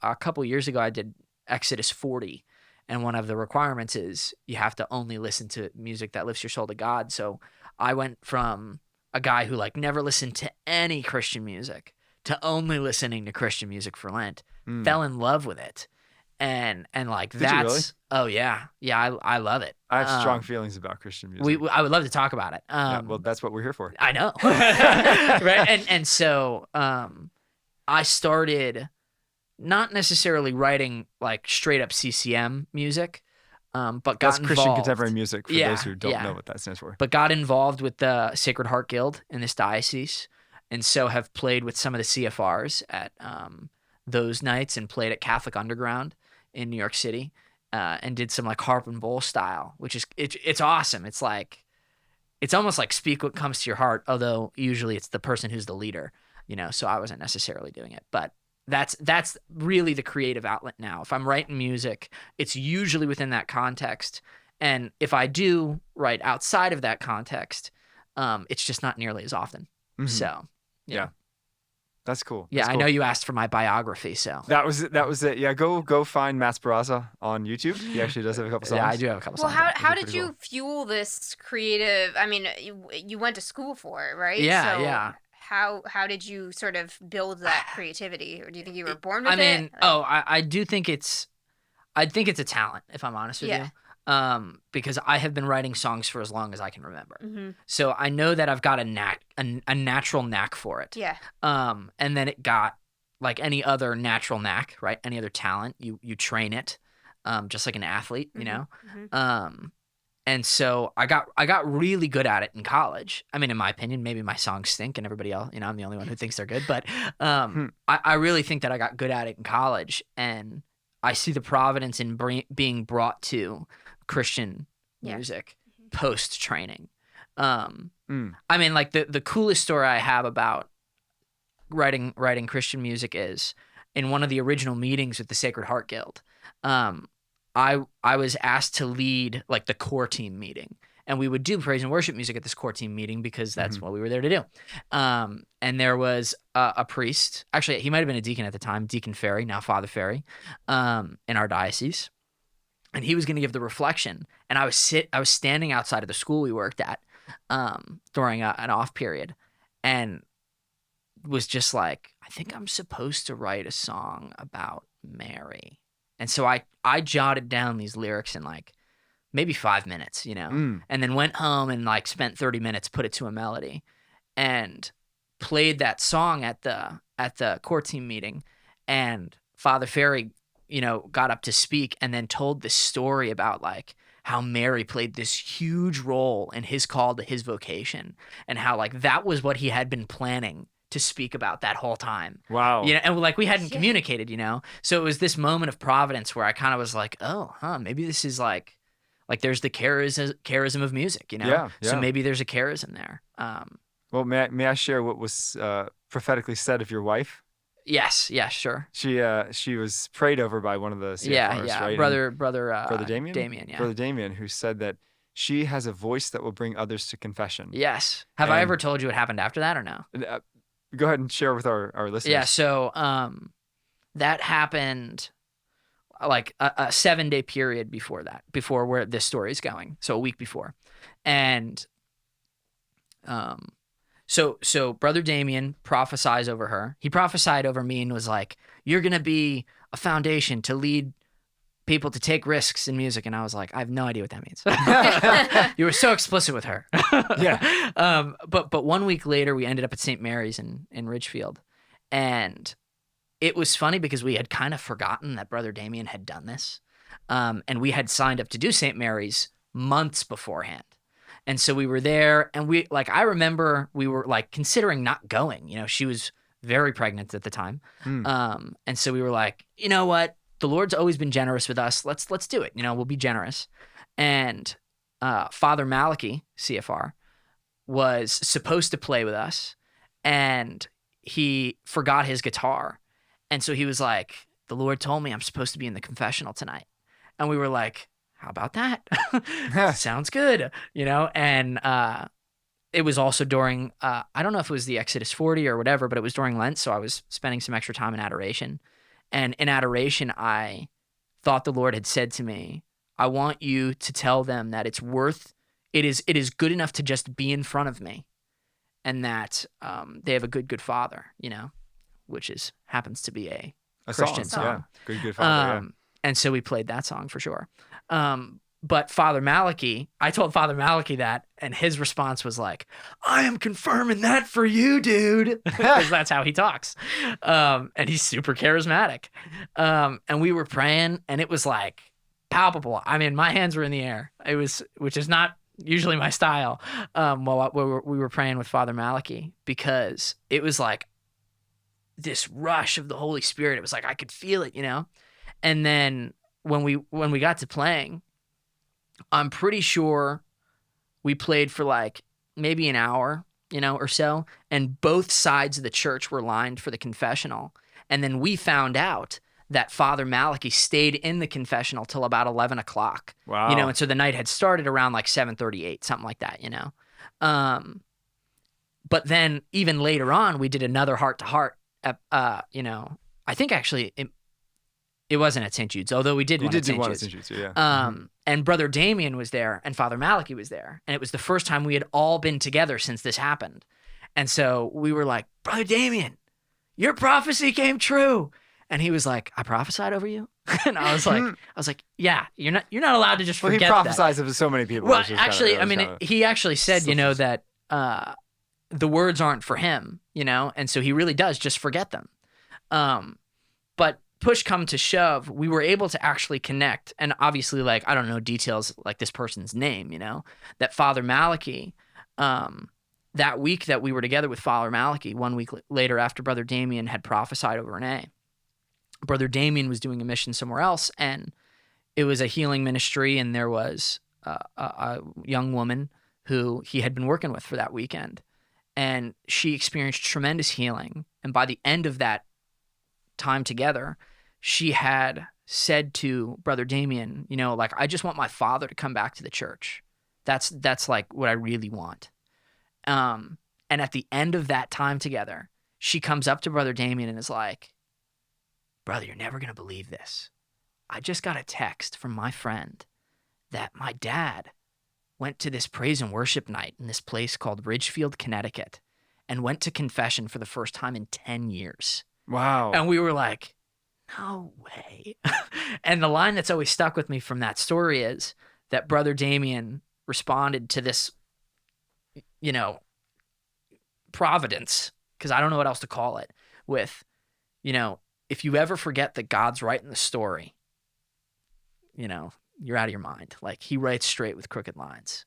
a couple years ago, I did Exodus 40. And one of the requirements is you have to only listen to music that lifts your soul to God. So I went from a guy who like never listened to any Christian music to only listening to Christian music for Lent, fell in love with it. And like Did you really? oh yeah. Yeah, I love it. I have strong feelings about Christian music. I would love to talk about it. Yeah, well, that's what we're here for. I know. Right. And so I started not necessarily writing like straight up CCM music, but got That's involved. Christian contemporary music for Yeah, those who don't yeah. know what that stands for. But got involved with the Sacred Heart Guild in this diocese, and so have played with some of the CFRs at those nights, and played at Catholic Underground in New York City, and did some like harp and bowl style, which is it's awesome. It's like it's almost like speak what comes to your heart, although usually it's the person who's the leader, you know. So I wasn't necessarily doing it, but that's really the creative outlet now. If I'm writing music, it's usually within that context. And if I do write outside of that context, it's just not nearly as often. Mhm. So, Yeah. That's cool. Yeah, That's I cool. know you asked for my biography, so. That was it. Yeah, go find Matt Sparaza on YouTube. He actually does have a couple songs. Yeah, I do have a couple Well, songs. how Those are did pretty you cool. fuel this creative? I mean, you went to school for it, right? Yeah, So yeah. How did you sort of build that creativity, or do you think you were born with I mean, it? Like, I do think I think it's a talent, if I'm honest with Yeah. you. Because I have been writing songs for as long as I can remember. mhm. So I know that I've got a natural knack for it. Yeah. And then it got like any other natural knack, right? Any other talent, you train it, just like an athlete, you know? mhm. And so I got really good at it in college. I mean, in my opinion, maybe my songs stink and everybody else, you know, I'm the only one who thinks they're good, but I really think that I got good at it in college, and I see the providence in being brought to Christian Yeah. music post training. I Mm. mean, like the coolest story I have about writing Christian music is in one of the original meetings with the Sacred Heart Guild. I was asked to lead like the core team meeting, and we would do praise and worship music at this core team meeting because that's what we were there to do. And there was a priest, actually he might have been a deacon at the time, Deacon Ferry, now Father Ferry, in our diocese, and he was going to give the reflection. And I was standing outside of the school we worked at during an off period, and was just like, I think I'm supposed to write a song about Mary. And so I jotted down these lyrics in like maybe 5 minutes, you know, and then went home and like spent 30 minutes, put it to a melody, and played that song at the core team meeting. And Father Ferry, you know, got up to speak and then told this story about like how Mary played this huge role in his call to his vocation, and how like that was what he had been planning to speak about that whole time. Wow. You know, and like we hadn't communicated, you know? So it was this moment of providence where I kind of was like, oh, maybe this is like there's the charism of music, you know? Yeah, So yeah. maybe there's a charism there. Well, may I share what was prophetically said of your wife? Yes, sure. She was prayed over by one of the CFRs, Yeah. right? Brother Damien? Damien, yeah. Brother Damien, who said that she has a voice that will bring others to confession. Yes. Have I And- ever told you what happened after that or no? Go ahead and share with our listeners. Yeah, so that happened like a 7-day period before that, before where this story is going. So a week before. And so Brother Damien prophesies over her. He prophesied over me and was like, you're going to be a foundation to lead people to take risks in music. And I was like, I have no idea what that means. You were so explicit with her. Yeah. But 1 week later, we ended up at St. Mary's in Ridgefield. And it was funny because we had kind of forgotten that Brother Damien had done this. And we had signed up to do St. Mary's months beforehand. And so we were there, and I remember we were like considering not going. You know, she was very pregnant at the time. And so we were like, you know what? The Lord's always been generous with us. Let's do it. You know, we'll be generous. And Father Malachi, CFR, was supposed to play with us, and he forgot his guitar. And so he was like, the Lord told me I'm supposed to be in the confessional tonight. And we were like, how about that? Sounds good, you know? And it was also during, I don't know if it was the Exodus 40 or whatever, but it was during Lent, so I was spending some extra time in adoration. And in adoration, I thought the Lord had said to me, I want you to tell them that it is good enough to just be in front of me, and that they have a good father, which happens to be a Christian song. Yeah. Good father. And so we played that song for sure. But Father Malachi, I told Father Malachi that, and his response was like, I am confirming that for you, dude. Because that's how he talks. And he's super charismatic. And we were praying, and it was like palpable. I mean, my hands were in the air. Which is not usually my style, while we were praying with Father Malachi, because it was like this rush of the Holy Spirit. It was like I could feel it, And then when we got to playing, I'm pretty sure we played for like maybe an hour, or so, and both sides of the church were lined for the confessional. And then we found out that Father Malachi stayed in the confessional till about 11 o'clock. Wow. And so the night had started around like 7:38, something like that, But then even later on, we did another heart-to-heart, I think actually it wasn't at St. Jude's, although we did one at St. Jude's. St. Jude's, yeah. And Brother Damien was there, and Father Malachi was there. And it was the first time we had all been together since this happened. And so we were like, Brother Damien, your prophecy came true. And he was like, I prophesied over you? And I was like, yeah, you're not allowed to just forget that. Well, he prophesies over so many people. Well, actually, he actually said, that the words aren't for him, and so he really does just forget them. But push come to shove, we were able to actually connect. And obviously, like, I don't know details like this person's name, that Father Malachi, that week that we were together with Father Malachi, 1 week later after Brother Damien had prophesied over Renee, Brother Damien was doing a mission somewhere else, and it was a healing ministry, and there was a young woman who he had been working with for that weekend, and she experienced tremendous healing. And by the end of that time together, she had said to Brother Damien, like, I just want my father to come back to the church. That's like what I really want. And at the end of that time together, she comes up to Brother Damien and is like, brother, you're never going to believe this. I just got a text from my friend that my dad went to this praise and worship night in this place called Ridgefield, Connecticut, and went to confession for the first time in 10 years. Wow. And we were like, no way. And the line that's always stuck with me from that story is that Brother Damien responded to this, providence, because I don't know what else to call it, with, if you ever forget that God's writing the story, you're out of your mind. Like, he writes straight with crooked lines.